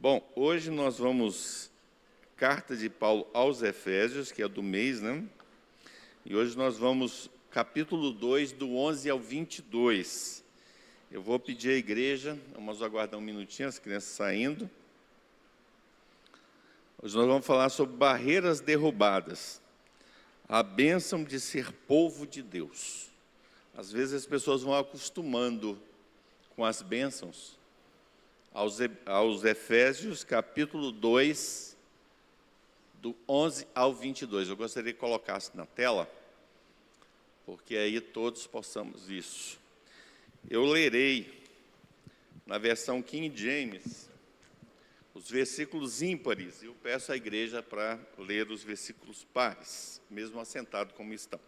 Bom, hoje nós vamos, carta de Paulo aos Efésios, que é do mês, né? E hoje nós vamos, capítulo 2, do 11 ao 22. Eu vou pedir à igreja, vamos aguardar um minutinho, as crianças saindo. Hoje nós vamos falar sobre barreiras derrubadas, a bênção de ser povo de Deus. Às vezes as pessoas vão acostumando com as bênçãos. Aos Efésios, capítulo 2, do 11 ao 22. Eu gostaria que colocasse na tela, porque aí todos possamos isso. Eu lerei, na versão King James, os versículos ímpares, e eu peço à igreja para ler os versículos pares, mesmo assentado como estão.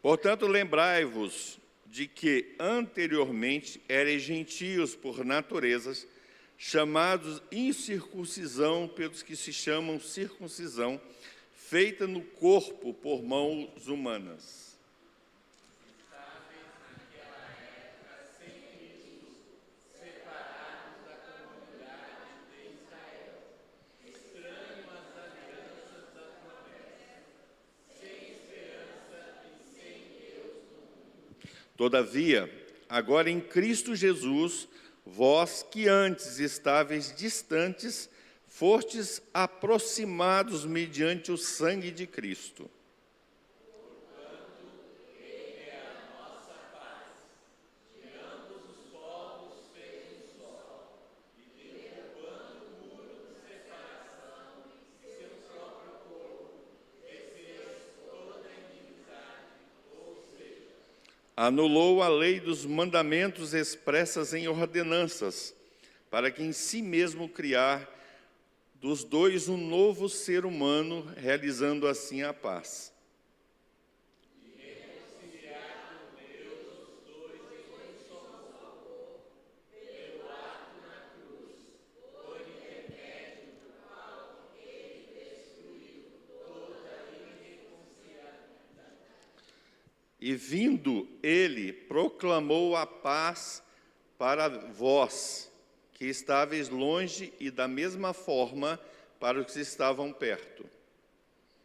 Portanto, lembrai-vos de que anteriormente erais gentios por naturezas, chamados incircuncisão pelos que se chamam circuncisão, feita no corpo por mãos humanas. Todavia, agora em Cristo Jesus, vós que antes estáveis distantes, fostes aproximados mediante o sangue de Cristo. Anulou a lei dos mandamentos expressas em ordenanças, para que em si mesmo criar dos dois um novo ser humano, realizando assim a paz. E vindo ele, proclamou a paz para vós, que estáveis longe, e da mesma forma para os que estavam perto.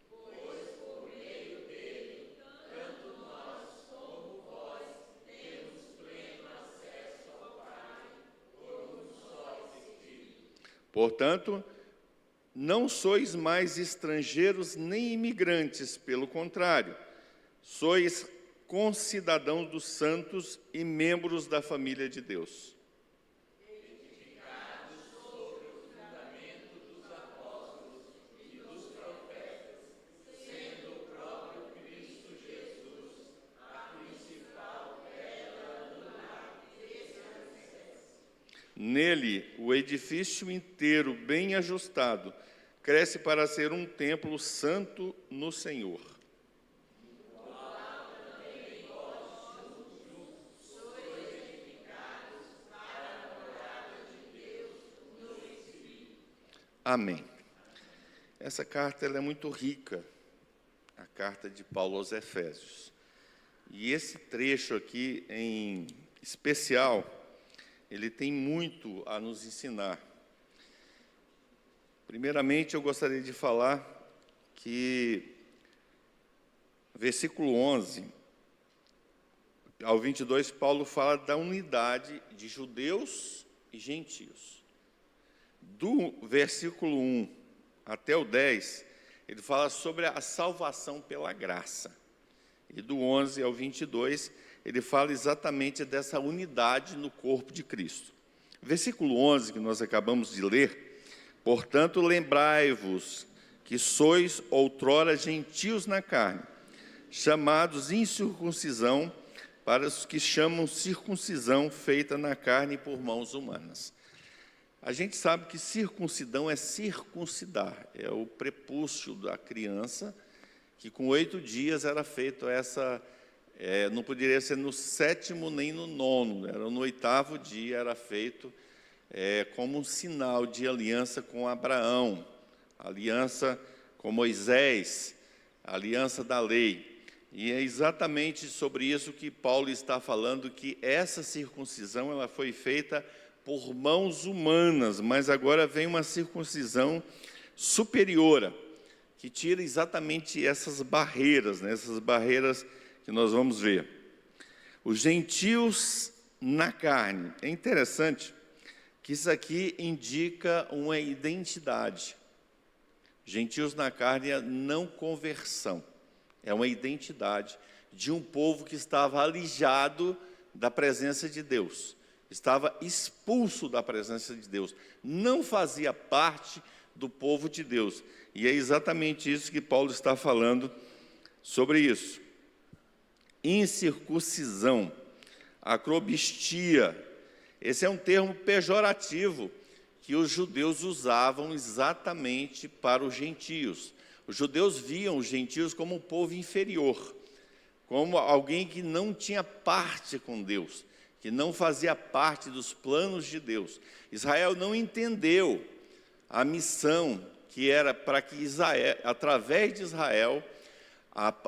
Pois por meio dele, tanto nós como vós temos pleno acesso ao Pai, por um só Espírito. Portanto, não sois mais estrangeiros nem imigrantes, pelo contrário, sois concidadãos dos santos e membros da família de Deus. Edificados sobre o fundamento dos apóstolos e dos profetas, sendo o próprio Cristo Jesus a principal pedra angular desse alicerce. Nele, o edifício inteiro, bem ajustado, cresce para ser um templo santo no Senhor. Amém. Essa carta ela é muito rica, a carta de Paulo aos Efésios. E esse trecho aqui, em especial, ele tem muito a nos ensinar. Primeiramente, eu gostaria de falar que, versículo 11 ao 22, Paulo fala da unidade de judeus e gentios. Do versículo 1 até o 10, ele fala sobre a salvação pela graça. E do 11 ao 22, ele fala exatamente dessa unidade no corpo de Cristo. Versículo 11, que nós acabamos de ler: portanto, lembrai-vos que sois outrora gentios na carne, chamados incircuncisão, para os que chamam circuncisão feita na carne por mãos humanas. A gente sabe que circuncidão é circuncidar, é o prepúcio da criança, que com 8 dias era feito essa, não poderia ser no 7º nem no 9º, era no 8º dia, era feito como um sinal de aliança com Abraão, aliança com Moisés, aliança da lei. E é exatamente sobre isso que Paulo está falando, que essa circuncisão ela foi feita por mãos humanas, mas agora vem uma circuncisão superior, que tira exatamente essas barreiras, né? Essas barreiras que nós vamos ver. Os gentios na carne. É interessante que isso aqui indica uma identidade. Gentios na carne é não conversão. É uma identidade de um povo que estava alijado da presença de Deus. Estava expulso da presença de Deus. Não fazia parte do povo de Deus. E é exatamente isso que Paulo está falando sobre isso. Incircuncisão, acrobistia. Esse é um termo pejorativo que os judeus usavam exatamente para os gentios. Os judeus viam os gentios como um povo inferior, como alguém que não tinha parte com Deus, que não fazia parte dos planos de Deus. Israel não entendeu a missão que era para que Israel, através de Israel,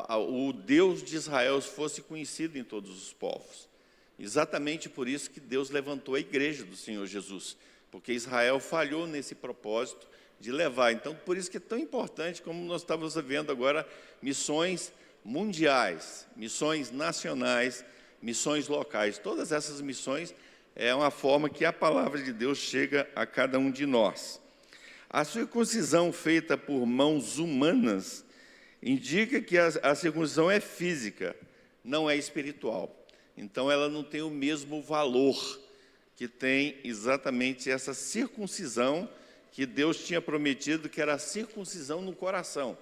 o Deus de Israel fosse conhecido em todos os povos. Exatamente por isso que Deus levantou a igreja do Senhor Jesus, porque Israel falhou nesse propósito de levar. Então, por isso que é tão importante, como nós estamos vendo agora, missões mundiais, missões nacionais, missões locais. Todas essas missões é uma forma que a palavra de Deus chega a cada um de nós. A circuncisão feita por mãos humanas indica que a circuncisão é física, não é espiritual. Então, ela não tem o mesmo valor que tem exatamente essa circuncisão que Deus tinha prometido, que era a circuncisão no coração.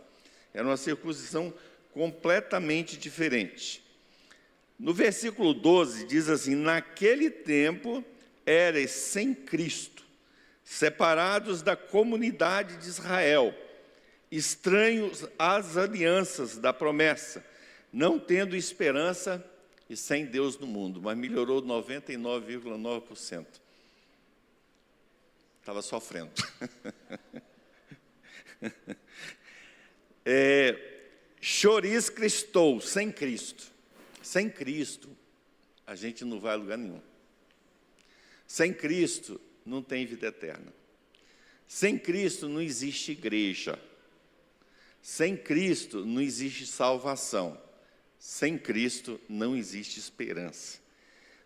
Era uma circuncisão completamente diferente. No versículo 12, diz assim: naquele tempo eres sem Cristo, separados da comunidade de Israel, estranhos às alianças da promessa, não tendo esperança e sem Deus no mundo. Mas melhorou 99,9%. Estava sofrendo. Choris Christou, sem Cristo. Sem Cristo, a gente não vai a lugar nenhum. Sem Cristo, não tem vida eterna. Sem Cristo, não existe igreja. Sem Cristo, não existe salvação. Sem Cristo, não existe esperança.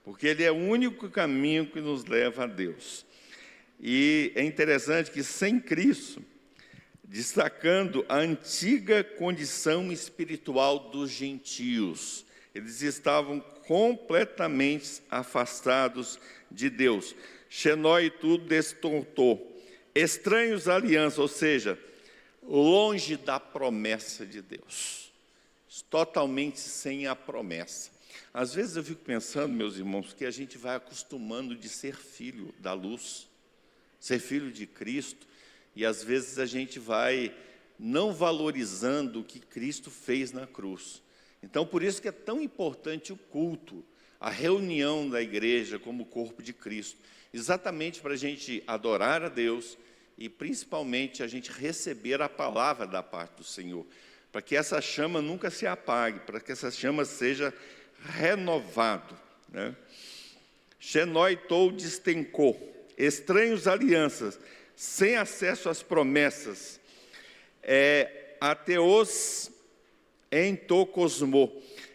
Porque Ele é o único caminho que nos leva a Deus. E é interessante que sem Cristo, destacando a antiga condição espiritual dos gentios, eles estavam completamente afastados de Deus. Xenói tudo destortou. Estranhos à aliança, ou seja, longe da promessa de Deus. Totalmente sem a promessa. Às vezes eu fico pensando, meus irmãos, que a gente vai acostumando de ser filho da luz, ser filho de Cristo, e às vezes a gente vai não valorizando o que Cristo fez na cruz. Então, por isso que é tão importante o culto, a reunião da igreja como corpo de Cristo, exatamente para a gente adorar a Deus e principalmente a gente receber a palavra da parte do Senhor, para que essa chama nunca se apague, para que essa chama seja renovado, né? Xenóitou destencou, estranhos alianças, sem acesso às promessas, ateos entocosmo.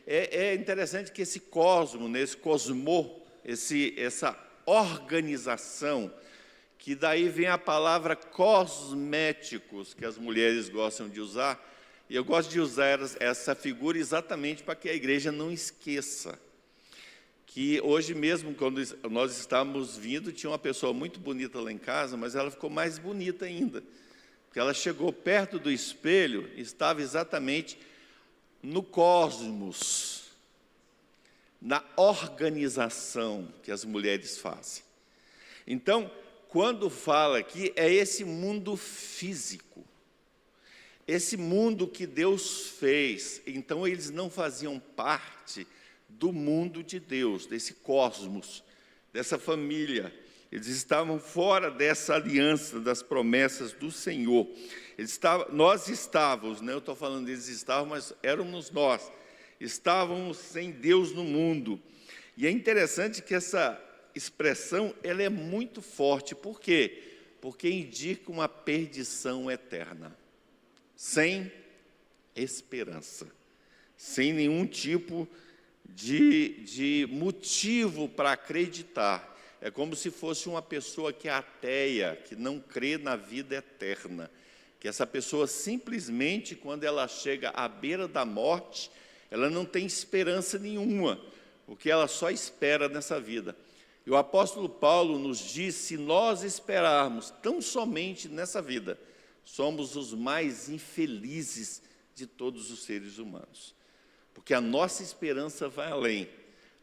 É interessante que esse cosmo, nesse cosmo, essa organização, que daí vem a palavra cosméticos, que as mulheres gostam de usar, e eu gosto de usar essa figura exatamente para que a igreja não esqueça que hoje mesmo, quando nós estávamos vindo, tinha uma pessoa muito bonita lá em casa, mas ela ficou mais bonita ainda, porque ela chegou perto do espelho e estava exatamente no cosmos, na organização que as mulheres fazem. Então, quando fala aqui, é esse mundo físico, esse mundo que Deus fez. Então, eles não faziam parte do mundo de Deus, desse cosmos, dessa família. Eles estavam fora dessa aliança, das promessas do Senhor. Nós estávamos, eu estou falando eles estavam, mas éramos nós. Estávamos sem Deus no mundo. E é interessante que essa expressão ela é muito forte. Por quê? Porque indica uma perdição eterna, sem esperança, sem nenhum tipo de motivo para acreditar. É como se fosse uma pessoa que é ateia, que não crê na vida eterna, que essa pessoa simplesmente, quando ela chega à beira da morte, ela não tem esperança nenhuma, porque ela só espera nessa vida. E o apóstolo Paulo nos diz, se nós esperarmos tão somente nessa vida, somos os mais infelizes de todos os seres humanos. Porque a nossa esperança vai além.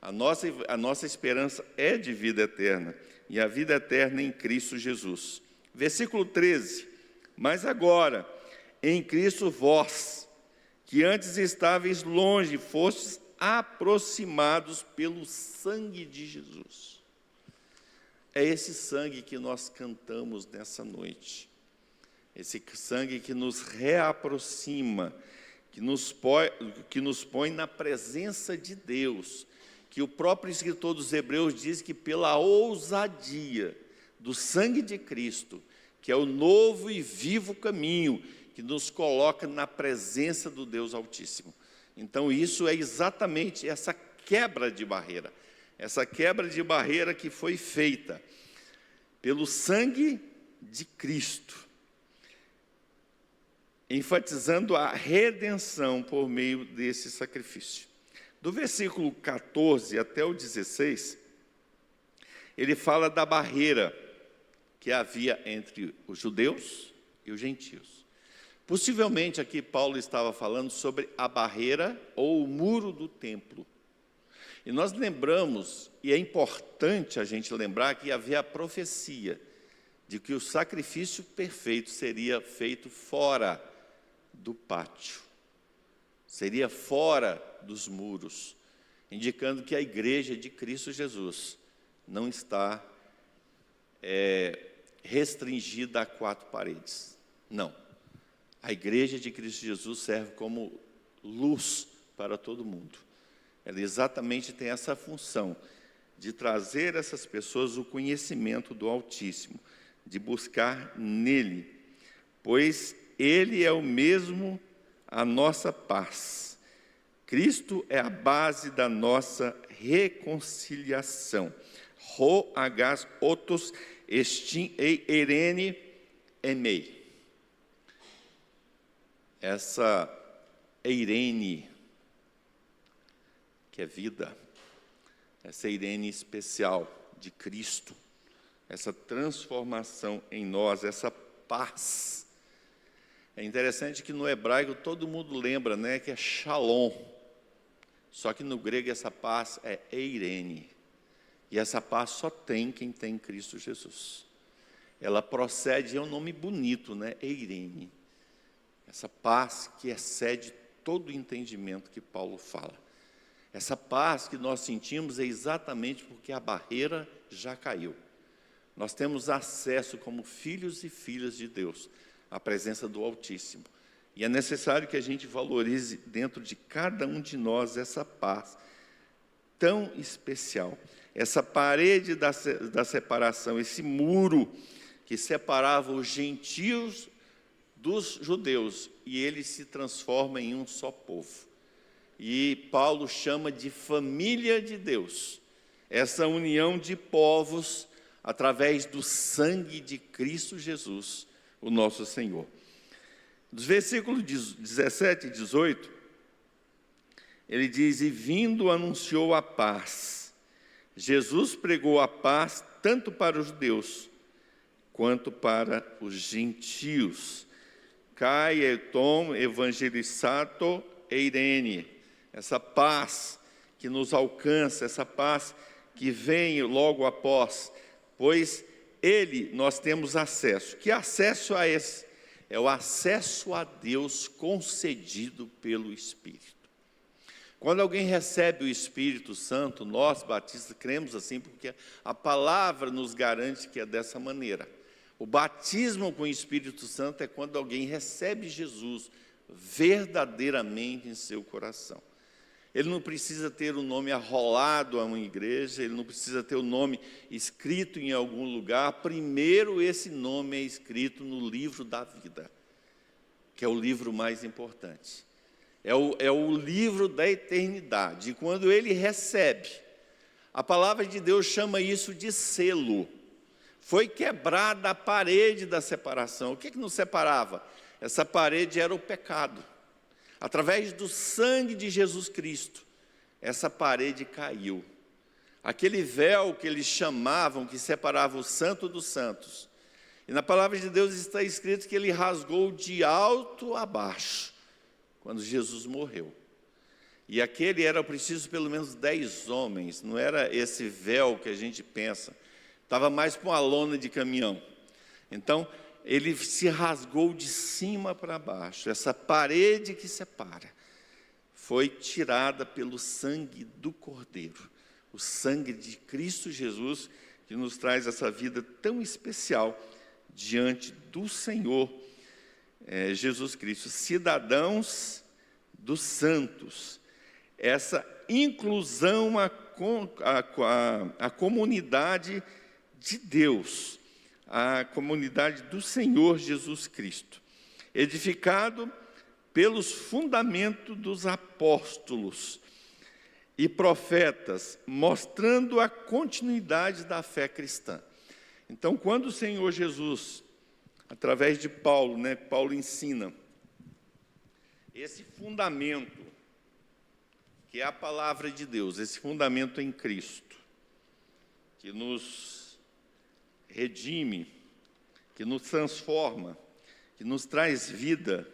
A nossa esperança é de vida eterna, e a vida eterna em Cristo Jesus. Versículo 13, mas agora, em Cristo vós, que antes estáveis longe, fostes aproximados pelo sangue de Jesus. É esse sangue que nós cantamos nessa noite, esse sangue que nos reaproxima, que nos põe na presença de Deus, que o próprio escritor dos Hebreus diz que pela ousadia do sangue de Cristo, que é o novo e vivo caminho, que nos coloca na presença do Deus Altíssimo. Então isso é exatamente essa quebra de barreira, que foi feita pelo sangue de Cristo, enfatizando a redenção por meio desse sacrifício. Do versículo 14 até o 16, ele fala da barreira que havia entre os judeus e os gentios. Possivelmente aqui Paulo estava falando sobre a barreira ou o muro do templo. E nós lembramos, e é importante a gente lembrar, que havia a profecia de que o sacrifício perfeito seria feito fora do pátio, seria fora dos muros, indicando que a igreja de Cristo Jesus não está restringida a 4 paredes. Não. A igreja de Cristo Jesus serve como luz para todo mundo. Ela exatamente tem essa função de trazer essas pessoas o conhecimento do Altíssimo, de buscar nele, pois ele é o mesmo a nossa paz. Cristo é a base da nossa reconciliação. Ro agás otos estin eirene emei. Essa eirene, que é vida, essa eirene especial de Cristo, essa transformação em nós, essa paz. É interessante que no hebraico todo mundo lembra, né, que é shalom. Só que no grego essa paz é eirene. E essa paz só tem quem tem Cristo Jesus. Ela procede, é um nome bonito, né? Eirene. Essa paz que excede todo o entendimento que Paulo fala. Essa paz que nós sentimos é exatamente porque a barreira já caiu. Nós temos acesso como filhos e filhas de Deus à presença do Altíssimo. E é necessário que a gente valorize dentro de cada um de nós essa paz tão especial. Essa parede da separação, esse muro que separava os gentios dos judeus, e ele se transforma em um só povo. E Paulo chama de família de Deus, essa união de povos através do sangue de Cristo Jesus, o nosso Senhor. Dos versículos 17 e 18, ele diz, e vindo anunciou a paz. Jesus pregou a paz tanto para os judeus, quanto para os gentios. Kai etom evangelizato eirene. Essa paz que nos alcança, essa paz que vem logo após, pois nós temos acesso. Que acesso a esse? É o acesso a Deus concedido pelo Espírito. Quando alguém recebe o Espírito Santo, nós batistas cremos assim, porque a palavra nos garante que é dessa maneira. O batismo com o Espírito Santo é quando alguém recebe Jesus verdadeiramente em seu coração. Ele não precisa ter o nome arrolado a uma igreja, ele não precisa ter o nome escrito em algum lugar. Primeiro, esse nome é escrito no livro da vida, que é o livro mais importante. É o livro da eternidade. E quando ele recebe, a palavra de Deus chama isso de selo. Foi quebrada a parede da separação. O que nos separava? Essa parede era o pecado. Através do sangue de Jesus Cristo, essa parede caiu. Aquele véu que eles chamavam, que separava o santo dos santos. E na palavra de Deus está escrito que ele rasgou de alto a baixo, quando Jesus morreu. E aquele era preciso pelo menos 10 homens, não era esse véu que a gente pensa. Estava mais para uma lona de caminhão. Então, ele se rasgou de cima para baixo. Essa parede que separa foi tirada pelo sangue do Cordeiro. O sangue de Cristo Jesus, que nos traz essa vida tão especial diante do Senhor Jesus Cristo. Cidadãos dos santos. Essa inclusão à comunidade de Deus, a comunidade do Senhor Jesus Cristo, edificado pelos fundamentos dos apóstolos e profetas, mostrando a continuidade da fé cristã. Então, quando o Senhor Jesus, através de Paulo, Paulo ensina esse fundamento, que é a palavra de Deus, esse fundamento em Cristo, que nos redime, que nos transforma, que nos traz vida,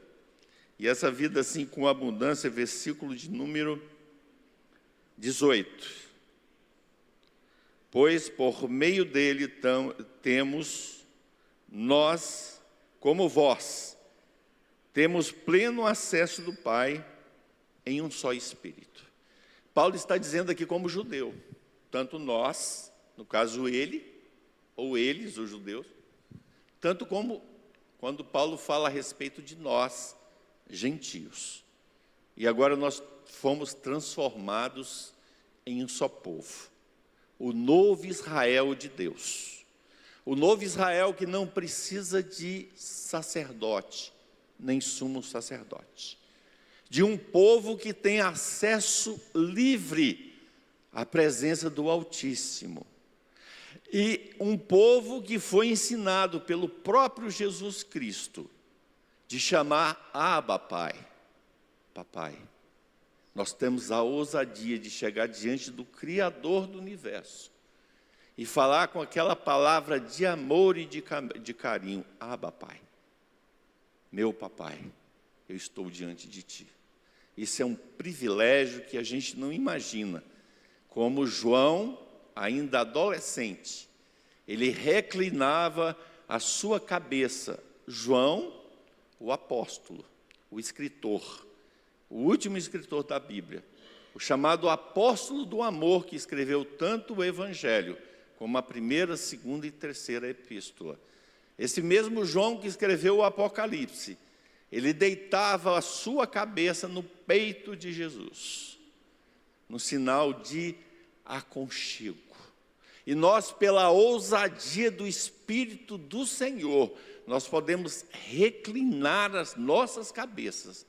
e essa vida assim com abundância, versículo de número 18. Pois por meio dele temos nós, como vós, temos pleno acesso do Pai em um só Espírito. Paulo está dizendo aqui como judeu, tanto nós, no caso ele, ou eles, os judeus, tanto como quando Paulo fala a respeito de nós, gentios. E agora nós fomos transformados em um só povo. O novo Israel de Deus. O novo Israel que não precisa de sacerdote, nem sumo sacerdote. De um povo que tem acesso livre à presença do Altíssimo. E um povo que foi ensinado pelo próprio Jesus Cristo de chamar Abba, Pai, Papai. Nós temos a ousadia de chegar diante do Criador do universo e falar com aquela palavra de amor e de carinho: Abba, Pai, meu papai, eu estou diante de ti. Isso é um privilégio que a gente não imagina. Como João, ainda adolescente, ele reclinava a sua cabeça. João, o apóstolo, o escritor, o último escritor da Bíblia, o chamado apóstolo do amor, que escreveu tanto o Evangelho, como a primeira, segunda e terceira epístola. Esse mesmo João que escreveu o Apocalipse, ele deitava a sua cabeça no peito de Jesus, no sinal de aconchego. E nós, pela ousadia do Espírito do Senhor, nós podemos reclinar as nossas cabeças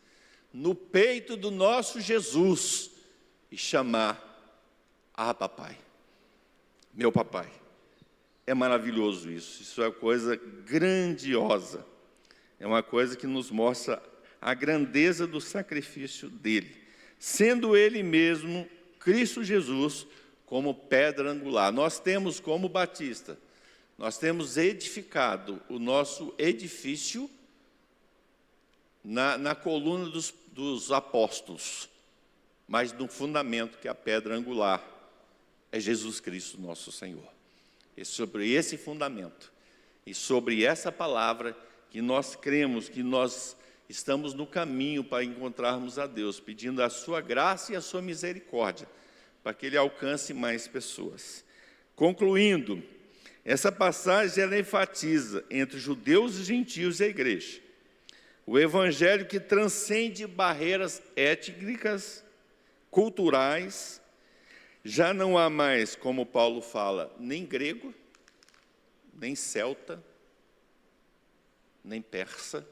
no peito do nosso Jesus e chamar: Ah, papai, meu papai. É maravilhoso isso, isso é coisa grandiosa. É uma coisa que nos mostra a grandeza do sacrifício dele, sendo ele mesmo, Cristo Jesus, como pedra angular. Nós temos como batista, nós temos edificado o nosso edifício na coluna dos apóstolos, mas no fundamento, que é a pedra angular, é Jesus Cristo, nosso Senhor. E sobre esse fundamento, e sobre essa palavra, que nós cremos, que nós estamos no caminho para encontrarmos a Deus, pedindo a sua graça e a sua misericórdia, para que Ele alcance mais pessoas. Concluindo, essa passagem ela enfatiza entre judeus e gentios e a igreja o evangelho que transcende barreiras étnicas culturais. Já não há mais, como Paulo fala, nem grego, nem celta, nem persa.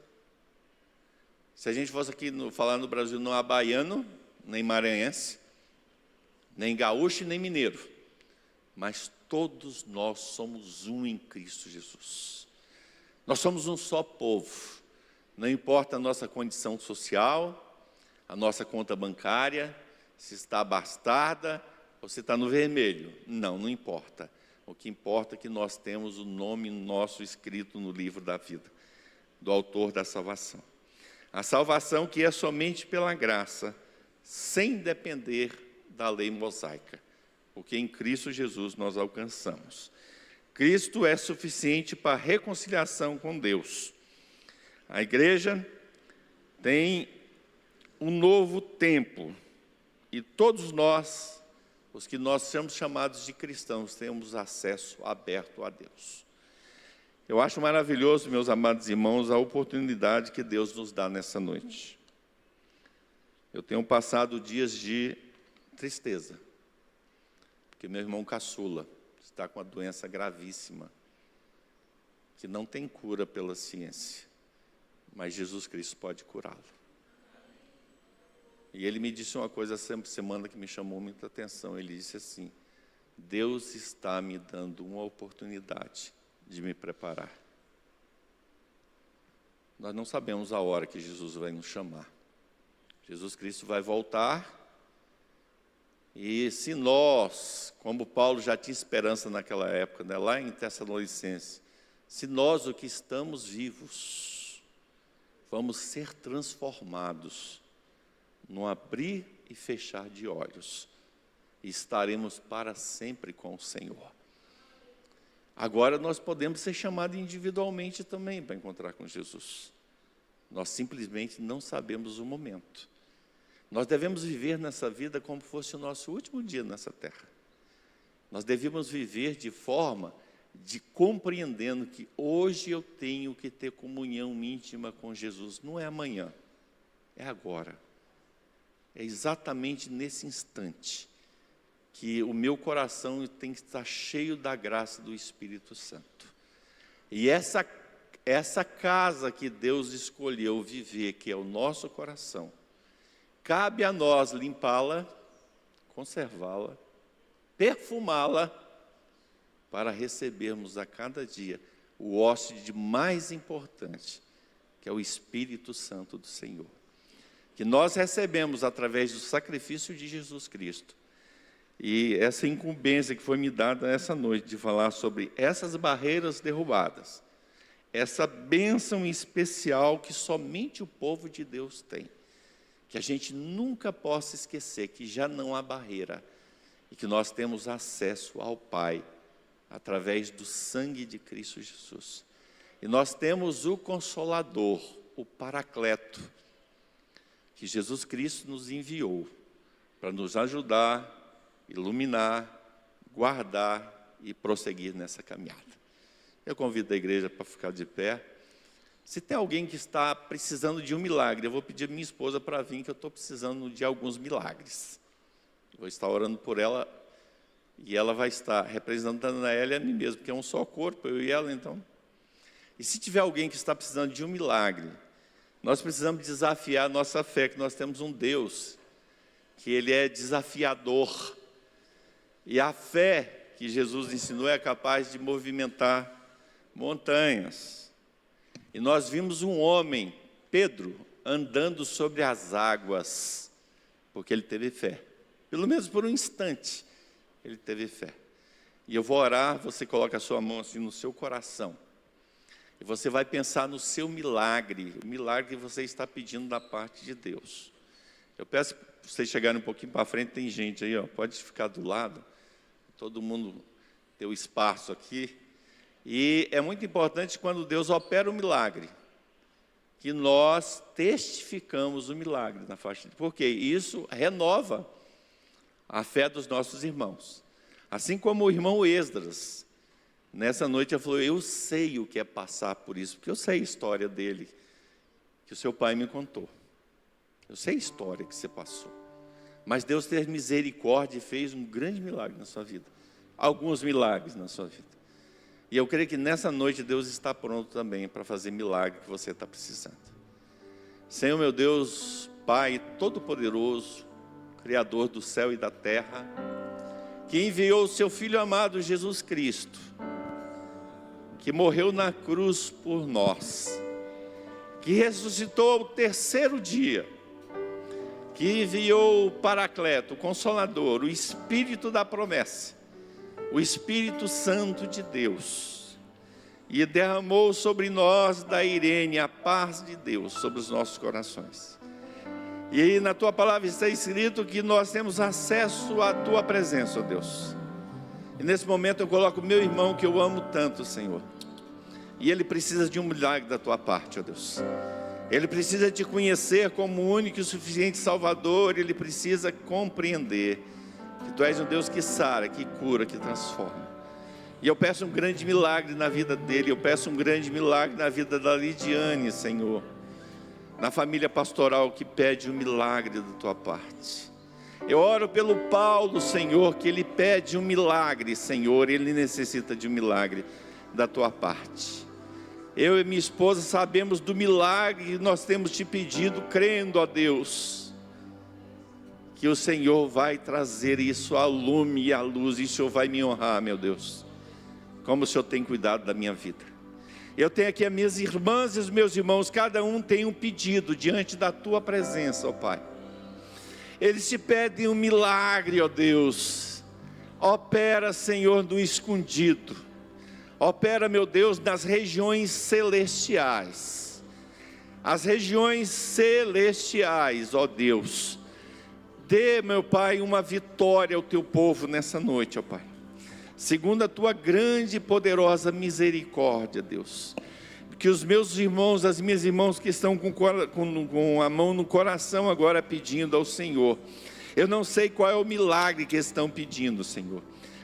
Se a gente fosse aqui falar no Brasil, não há baiano, nem maranhense, nem gaúcho, nem mineiro. Mas todos nós somos um em Cristo Jesus. Nós somos um só povo. Não importa a nossa condição social, a nossa conta bancária, se está abastada ou se está no vermelho. Não importa. O que importa é que nós temos o nome nosso escrito no livro da vida, do autor da salvação. A salvação que é somente pela graça, sem depender da lei mosaica, porque em Cristo Jesus nós alcançamos. Cristo é suficiente para a reconciliação com Deus. A igreja tem um novo tempo, e todos nós, os que nós somos chamados de cristãos, temos acesso aberto a Deus. Eu acho maravilhoso, meus amados irmãos, a oportunidade que Deus nos dá nessa noite. Eu tenho passado dias de tristeza, porque meu irmão caçula está com uma doença gravíssima, que não tem cura pela ciência, mas Jesus Cristo pode curá-lo. E ele me disse uma coisa essa semana que me chamou muita atenção. Ele disse assim: Deus está me dando uma oportunidade de me preparar. Nós não sabemos a hora que Jesus vai nos chamar. Jesus Cristo vai voltar, e se nós, como Paulo já tinha esperança naquela época, né, lá em Tessalonicenses, se nós, o que estamos vivos, vamos ser transformados no abrir e fechar de olhos, e estaremos para sempre com o Senhor. Agora nós podemos ser chamados individualmente também para encontrar com Jesus. Nós simplesmente não sabemos o momento. Nós devemos viver nessa vida como fosse o nosso último dia nessa terra. Nós devemos viver de forma de compreendendo que hoje eu tenho que ter comunhão íntima com Jesus. Não é amanhã, é agora. É exatamente nesse instante que o meu coração tem que estar cheio da graça do Espírito Santo. E essa casa que Deus escolheu viver, que é o nosso coração, cabe a nós limpá-la, conservá-la, perfumá-la, para recebermos a cada dia o hóspede mais importante, que é o Espírito Santo do Senhor, que nós recebemos através do sacrifício de Jesus Cristo. E essa incumbência que foi me dada essa noite, de falar sobre essas barreiras derrubadas, essa bênção especial que somente o povo de Deus tem, que a gente nunca possa esquecer que já não há barreira, e que nós temos acesso ao Pai, através do sangue de Cristo Jesus. E nós temos o Consolador, o Paracleto, que Jesus Cristo nos enviou para nos ajudar, iluminar, guardar e prosseguir nessa caminhada. Eu convido a igreja para ficar de pé. Se tem alguém que está precisando de um milagre, eu vou pedir a minha esposa para vir, que eu estou precisando de alguns milagres. Vou estar orando por ela, e ela vai estar representando a ela e a mim mesmo, porque é um só corpo, eu e ela, então. E se tiver alguém que está precisando de um milagre, nós precisamos desafiar a nossa fé, que nós temos um Deus, que Ele é desafiador. E a fé que Jesus ensinou é capaz de movimentar montanhas. E nós vimos um homem, Pedro, andando sobre as águas, porque ele teve fé. Pelo menos por um instante, ele teve fé. E eu vou orar, você coloca a sua mão assim no seu coração. E você vai pensar no seu milagre, o milagre que você está pedindo da parte de Deus. Eu peço para vocês chegarem um pouquinho para frente, tem gente aí, ó, pode ficar do lado, todo mundo ter o espaço aqui. E é muito importante quando Deus opera o milagre, que nós testificamos o milagre na faixa, porque isso renova a fé dos nossos irmãos. Assim como o irmão Esdras, nessa noite ele falou, eu sei o que é passar por isso, porque eu sei a história dele, que o seu pai me contou. Eu sei a história que você passou. Mas Deus teve misericórdia e fez um grande milagre na sua vida. Alguns milagres na sua vida. E eu creio que nessa noite Deus está pronto também para fazer milagre que você está precisando. Senhor meu Deus, Pai Todo-Poderoso, Criador do céu e da terra, que enviou o seu Filho amado Jesus Cristo, que morreu na cruz por nós, que ressuscitou ao terceiro dia, que enviou o Paracleto, o Consolador, o Espírito da promessa, o Espírito Santo de Deus, e derramou sobre nós da Irene a paz de Deus sobre os nossos corações. E aí na tua palavra está escrito que nós temos acesso à tua presença, ó Deus. E nesse momento eu coloco o meu irmão que eu amo tanto, Senhor. E ele precisa de um milagre da tua parte, ó Deus. Ele precisa te conhecer como o único e suficiente Salvador. Ele precisa compreender que tu és um Deus que sara, que cura, que transforma. E eu peço um grande milagre na vida dele. Eu peço um grande milagre na vida da Lidiane, Senhor. Na família pastoral que pede um milagre da tua parte. Eu oro pelo Paulo, Senhor, que ele pede um milagre, Senhor. Ele necessita de um milagre da tua parte. Eu e minha esposa sabemos do milagre que nós temos te pedido, crendo, ó Deus, que o Senhor vai trazer isso ao lume e à luz, e o Senhor vai me honrar, meu Deus, como o Senhor tem cuidado da minha vida. Eu tenho aqui as minhas irmãs e os meus irmãos, cada um tem um pedido diante da tua presença, ó Pai. Eles te pedem um milagre, ó Deus. Opera, Senhor, no escondido. Opera, meu Deus, nas regiões celestiais. As regiões celestiais, ó Deus. Dê, meu Pai, uma vitória ao teu povo nessa noite, ó Pai. Segundo a tua grande e poderosa misericórdia, Deus. Que os meus irmãos, as minhas irmãs que estão com a mão no coração agora pedindo ao Senhor. Eu não sei qual é o milagre que estão pedindo, Senhor.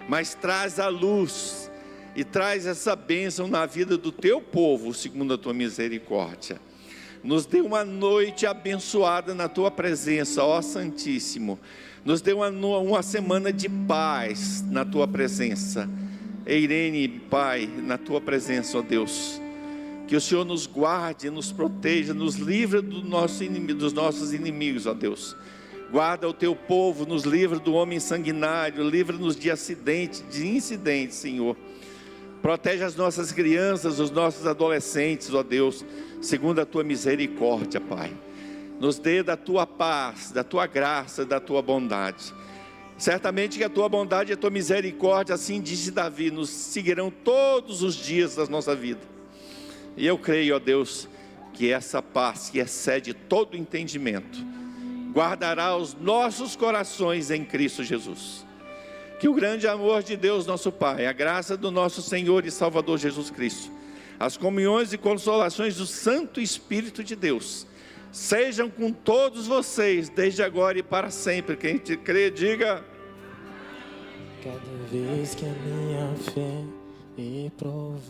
Mas traz a luz e traz essa bênção na vida do teu povo, segundo a tua misericórdia. Nos dê uma noite abençoada na tua presença, ó Santíssimo. Nos dê uma semana de paz na tua presença. Irene, Pai, na tua presença, ó Deus. Que o Senhor nos guarde, nos proteja, nos livre dos nossos inimigos, ó Deus. Guarda o teu povo, nos livra do homem sanguinário, livra-nos de acidentes, de incidentes, Senhor. Protege as nossas crianças, os nossos adolescentes, ó Deus, segundo a tua misericórdia, Pai. Nos dê da tua paz, da tua graça, da tua bondade. Certamente que a tua bondade e a tua misericórdia, assim disse Davi, nos seguirão todos os dias da nossa vida. E eu creio, ó Deus, que essa paz que excede todo entendimento, guardará os nossos corações em Cristo Jesus. Que o grande amor de Deus nosso Pai, a graça do nosso Senhor e Salvador Jesus Cristo, as comunhões e consolações do Santo Espírito de Deus, sejam com todos vocês, desde agora e para sempre. Quem te crê, diga: cada vez que a minha fé me prova.